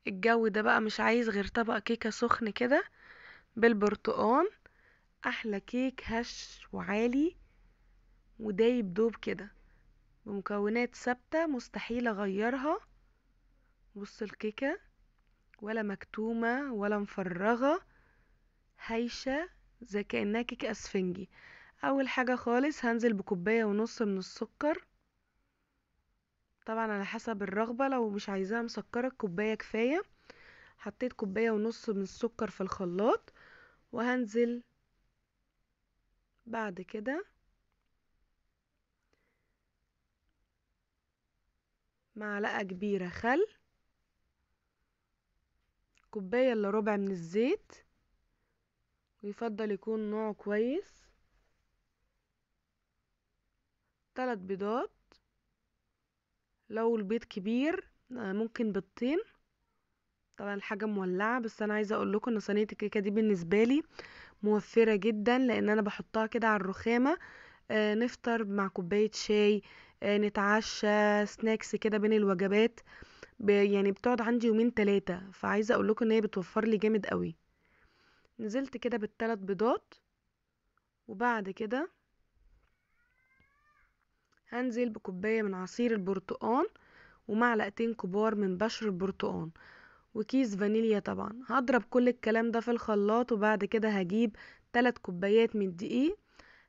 الجو ده بقى مش عايز غير طبق كيكة سخن كده بالبرتقال. احلى كيك هش وعالي ودايب دوب كده، بمكونات ثابتة مستحيل اغيرها. بص الكيكة، ولا مكتومة ولا مفرغة، هايشة زي كأنها كيكة اسفنجي. اول حاجة خالص هنزل بكوباية ونص من السكر، طبعا على حسب الرغبة، لو مش عايزاها مسكرة كوباية كفاية. حطيت كوباية ونص من السكر في الخلاط، وهنزل بعد كده معلقة كبيرة خل، كوباية الا ربع من الزيت، ويفضل يكون نوعه كويس، 3 بيضات، لو البيض كبير ممكن بيضتين. طبعا الحاجة مولعة، بس انا عايزة اقول لكم ان صينية الكيكة دي بالنسبة لي موفرة جدا، لان انا بحطها كده على الرخامة. نفطر مع كوباية شاي، نتعشى سناكس كده بين الوجبات. يعني بتقعد عندي يومين 3، فعايزة اقول لكم ان هي بتوفر لي جامد قوي. نزلت كده بالثلاث بيضات، وبعد كده هنزل بكوباية من عصير البرتقال، ومعلقتين كبار من بشر البرتقال، وكيس فانيليا. طبعا هضرب كل الكلام ده في الخلاط، وبعد كده هجيب 3 كوبايات من الدقيق،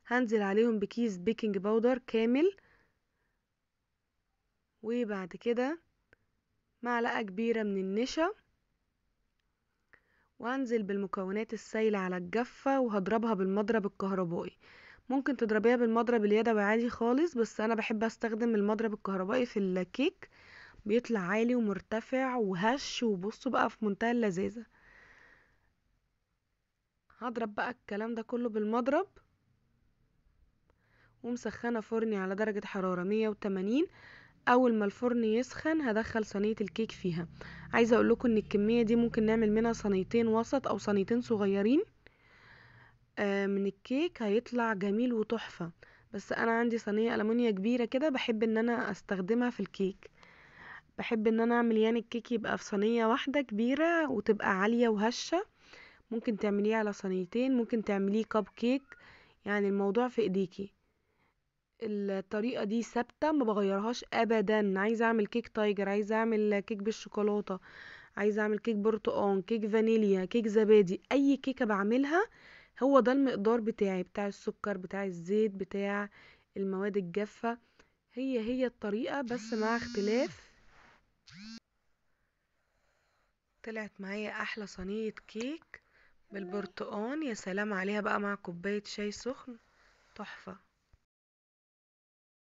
هنزل عليهم بكيس بيكنج باودر كامل، وبعد كده معلقة كبيرة من النشا، وهنزل بالمكونات السايلة على الجافة، وهضربها بالمضرب الكهربائي. ممكن تضربيها بالمضرب اليدوي عادي خالص، بس انا بحب استخدم المضرب الكهربائي في الكيك، بيطلع عالي ومرتفع وهش، وبصوا بقى في منتهى اللذاذة. هضرب بقى الكلام ده كله بالمضرب، ومسخنة فرني على درجة حرارة 180. اول ما الفرن يسخن هدخل صينية الكيك فيها. عايزة اقول لكم ان الكمية دي ممكن نعمل منها صينيتين وسط او صينيتين صغيرين من الكيك، هيطلع جميل وتحفة. بس انا عندي صينية ألمونيا كبيرة كده، بحب ان انا استخدمها في الكيك. بحب ان انا اعمل يعني الكيك يبقى في صينية واحدة كبيرة وتبقى عالية وهشة. ممكن تعمليه على صينيتين، ممكن تعمليه كب كيك، يعني الموضوع في ايديكي. الطريقة دي ثابتة ما بغيرهاش ابدا. عايزة اعمل كيك تايجر، عايزة اعمل كيك بالشوكولاتة، عايزة اعمل كيك برتقال، كيك فانيليا، كيك زبادي، اي كيكة بعملها هو ده المقدار بتاعي، بتاع السكر، بتاع الزيت، بتاع المواد الجافة. هي الطريقة بس مع اختلاف. طلعت معايا احلى صينية كيك بالبرتقال، يا سلام عليها بقى مع كوباية شاي سخن، تحفة.